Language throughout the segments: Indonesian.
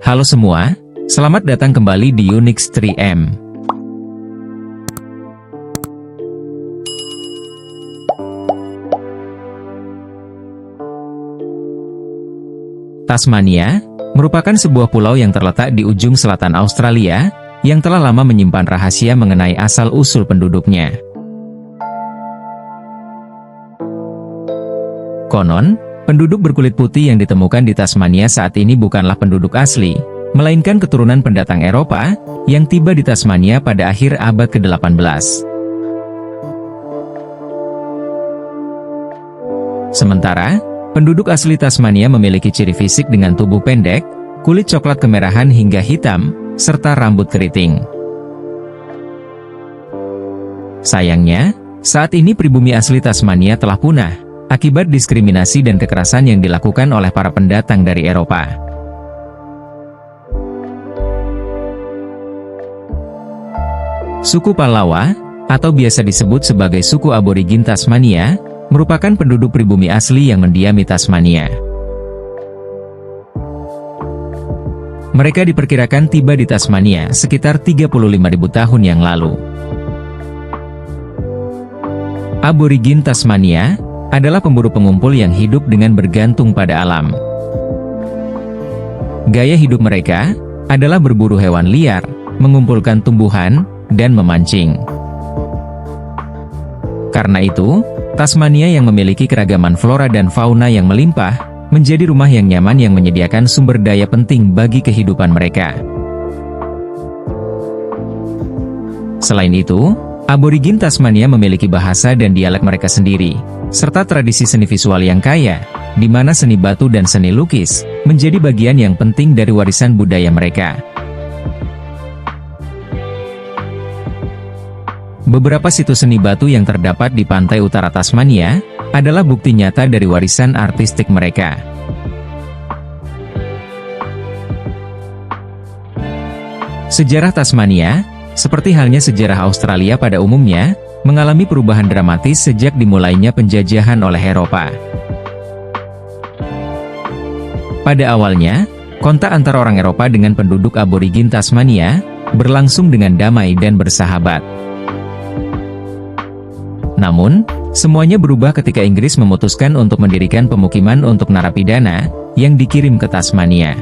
Halo semua, selamat datang kembali di Unix 3M. Tasmania merupakan sebuah pulau yang terletak di ujung selatan Australia, yang telah lama menyimpan rahasia mengenai asal-usul penduduknya. Konon, penduduk berkulit putih yang ditemukan di Tasmania saat ini bukanlah penduduk asli, melainkan keturunan pendatang Eropa, yang tiba di Tasmania pada akhir abad ke-18. Sementara, penduduk asli Tasmania memiliki ciri fisik dengan tubuh pendek, kulit coklat kemerahan hingga hitam, serta rambut keriting. Sayangnya, saat ini pribumi asli Tasmania telah punah, akibat diskriminasi dan kekerasan yang dilakukan oleh para pendatang dari Eropa. Suku Palawa, atau biasa disebut sebagai suku aborigin Tasmania, merupakan penduduk pribumi asli yang mendiami Tasmania. Mereka diperkirakan tiba di Tasmania sekitar 35.000 tahun yang lalu. Aborigin Tasmania adalah pemburu pengumpul yang hidup dengan bergantung pada alam. Gaya hidup mereka adalah berburu hewan liar, mengumpulkan tumbuhan, dan memancing. Karena itu, Tasmania yang memiliki keragaman flora dan fauna yang melimpah, menjadi rumah yang nyaman yang menyediakan sumber daya penting bagi kehidupan mereka. Selain itu, aborigin Tasmania memiliki bahasa dan dialek mereka sendiri, serta tradisi seni visual yang kaya, di mana seni batu dan seni lukis menjadi bagian yang penting dari warisan budaya mereka. Beberapa situs seni batu yang terdapat di pantai utara Tasmania adalah bukti nyata dari warisan artistik mereka. Sejarah Tasmania, seperti halnya sejarah Australia pada umumnya, mengalami perubahan dramatis sejak dimulainya penjajahan oleh Eropa. Pada awalnya, kontak antara orang Eropa dengan penduduk aborigin Tasmania berlangsung dengan damai dan bersahabat. Namun, semuanya berubah ketika Inggris memutuskan untuk mendirikan pemukiman untuk narapidana yang dikirim ke Tasmania.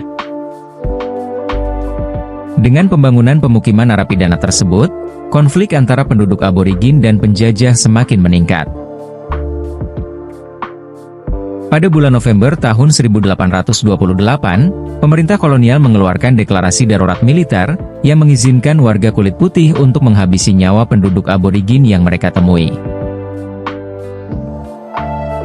Dengan pembangunan pemukiman narapidana tersebut, konflik antara penduduk aborigin dan penjajah semakin meningkat. Pada bulan November tahun 1828, pemerintah kolonial mengeluarkan deklarasi darurat militer yang mengizinkan warga kulit putih untuk menghabisi nyawa penduduk aborigin yang mereka temui.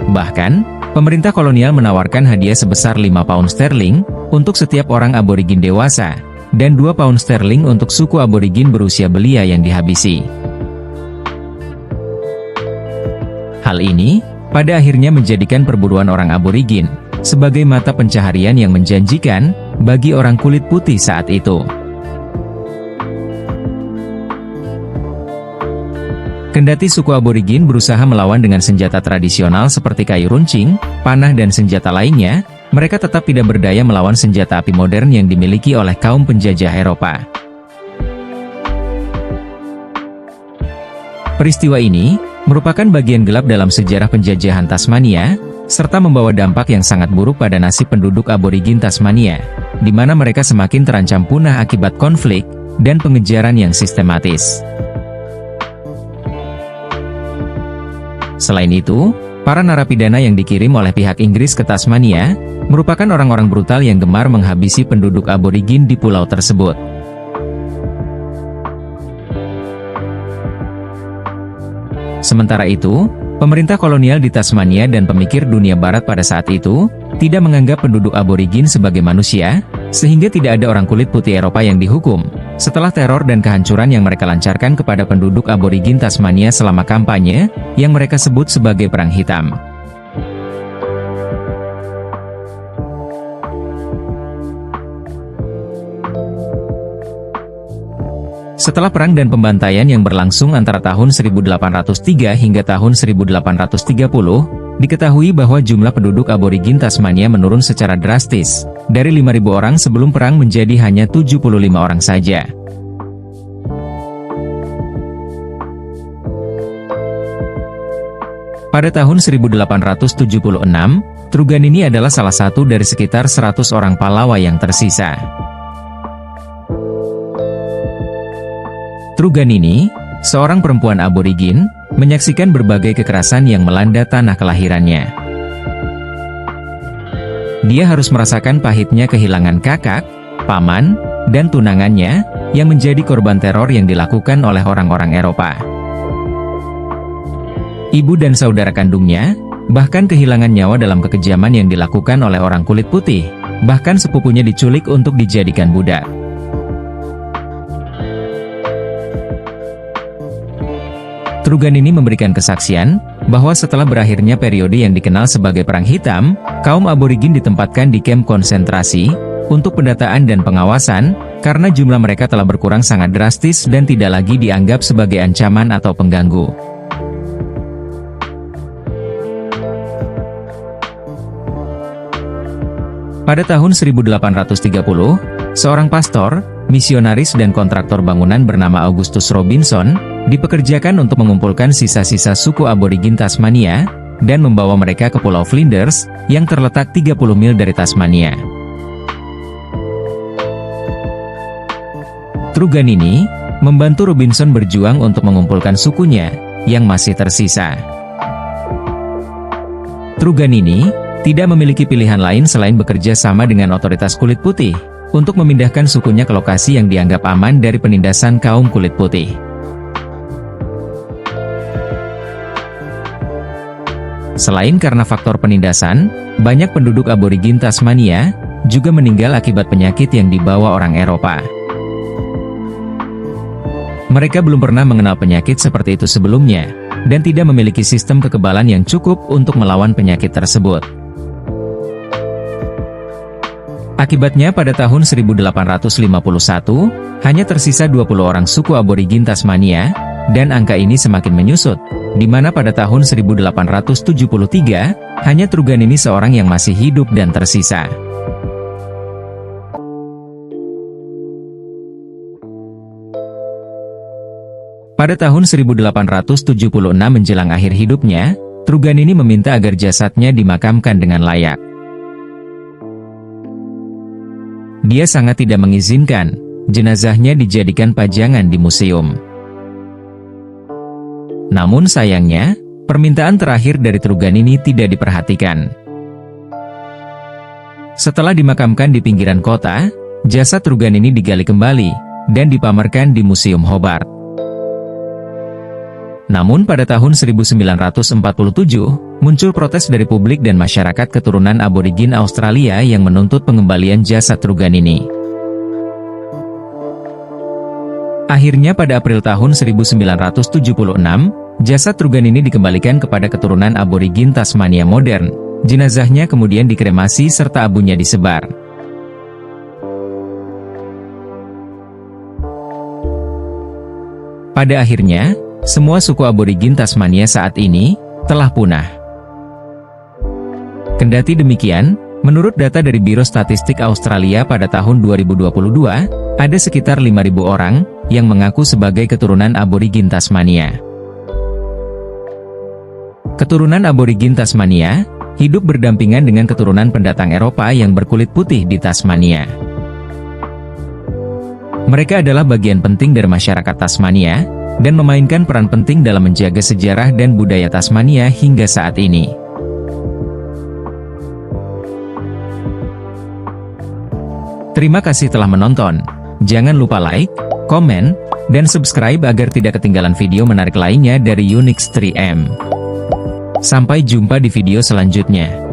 Bahkan, pemerintah kolonial menawarkan hadiah sebesar 5 pound sterling untuk setiap orang aborigin dewasa, dan 2 pound sterling untuk suku aborigin berusia belia yang dihabisi. Hal ini, pada akhirnya menjadikan perburuan orang aborigin sebagai mata pencaharian yang menjanjikan bagi orang kulit putih saat itu. Kendati suku aborigin berusaha melawan dengan senjata tradisional seperti kayu runcing, panah dan senjata lainnya, mereka tetap tidak berdaya melawan senjata api modern yang dimiliki oleh kaum penjajah Eropa. Peristiwa ini merupakan bagian gelap dalam sejarah penjajahan Tasmania, serta membawa dampak yang sangat buruk pada nasib penduduk aborigin Tasmania, di mana mereka semakin terancam punah akibat konflik dan pengejaran yang sistematis. Selain itu, para narapidana yang dikirim oleh pihak Inggris ke Tasmania merupakan orang-orang brutal yang gemar menghabisi penduduk aborigin di pulau tersebut. Sementara itu, pemerintah kolonial di Tasmania dan pemikir dunia barat pada saat itu tidak menganggap penduduk aborigin sebagai manusia, sehingga tidak ada orang kulit putih Eropa yang dihukum, setelah teror dan kehancuran yang mereka lancarkan kepada penduduk aborigin Tasmania selama kampanye, yang mereka sebut sebagai Perang Hitam. Setelah perang dan pembantaian yang berlangsung antara tahun 1803 hingga tahun 1830, Diketahui bahwa jumlah penduduk aborigin Tasmania menurun secara drastis, dari 5.000 orang sebelum perang menjadi hanya 75 orang saja. Pada tahun 1876, Truganini adalah salah satu dari sekitar 100 orang Palawa yang tersisa. Truganini, seorang perempuan aborigin, menyaksikan berbagai kekerasan yang melanda tanah kelahirannya. Dia harus merasakan pahitnya kehilangan kakak, paman, dan tunangannya, yang menjadi korban teror yang dilakukan oleh orang-orang Eropa. Ibu dan saudara kandungnya, bahkan kehilangan nyawa dalam kekejaman yang dilakukan oleh orang kulit putih, bahkan sepupunya diculik untuk dijadikan budak. Truganini memberikan kesaksian, bahwa setelah berakhirnya periode yang dikenal sebagai Perang Hitam, kaum aborigin ditempatkan di kamp konsentrasi, untuk pendataan dan pengawasan, karena jumlah mereka telah berkurang sangat drastis dan tidak lagi dianggap sebagai ancaman atau pengganggu. Pada tahun 1830, seorang pastor, misionaris dan kontraktor bangunan bernama Augustus Robinson, dipekerjakan untuk mengumpulkan sisa-sisa suku aborigin Tasmania, dan membawa mereka ke Pulau Flinders, yang terletak 30 mil dari Tasmania. Truganini, membantu Robinson berjuang untuk mengumpulkan sukunya, yang masih tersisa. Truganini, tidak memiliki pilihan lain selain bekerja sama dengan otoritas kulit putih, untuk memindahkan sukunya ke lokasi yang dianggap aman dari penindasan kaum kulit putih. Selain karena faktor penindasan, banyak penduduk aborigin Tasmania juga meninggal akibat penyakit yang dibawa orang Eropa. Mereka belum pernah mengenal penyakit seperti itu sebelumnya, dan tidak memiliki sistem kekebalan yang cukup untuk melawan penyakit tersebut. Akibatnya pada tahun 1851, hanya tersisa 20 orang suku aborigin Tasmania, dan angka ini semakin menyusut, di mana pada tahun 1873, hanya Truganini seorang yang masih hidup dan tersisa. Pada tahun 1876 menjelang akhir hidupnya, Truganini meminta agar jasadnya dimakamkan dengan layak. Dia sangat tidak mengizinkan jenazahnya dijadikan pajangan di museum. Namun sayangnya, permintaan terakhir dari Truganini tidak diperhatikan. Setelah dimakamkan di pinggiran kota, jasad Truganini digali kembali, dan dipamerkan di Museum Hobart. Namun pada tahun 1947, muncul protes dari publik dan masyarakat keturunan aborigin Australia yang menuntut pengembalian jasad Truganini. Akhirnya pada April tahun 1976, jasad Truganini dikembalikan kepada keturunan aborigin Tasmania modern. Jenazahnya kemudian dikremasi serta abunya disebar. Pada akhirnya, semua suku aborigin Tasmania saat ini telah punah. Kendati demikian, menurut data dari Biro Statistik Australia pada tahun 2022, ada sekitar 5.000 orang yang mengaku sebagai keturunan aborigin Tasmania. Keturunan aborigin Tasmania hidup berdampingan dengan keturunan pendatang Eropa yang berkulit putih di Tasmania. Mereka adalah bagian penting dari masyarakat Tasmania, dan memainkan peran penting dalam menjaga sejarah dan budaya Tasmania hingga saat ini. Terima kasih telah menonton. Jangan lupa like, komen, dan subscribe agar tidak ketinggalan video menarik lainnya dari Unix 3M. Sampai jumpa di video selanjutnya.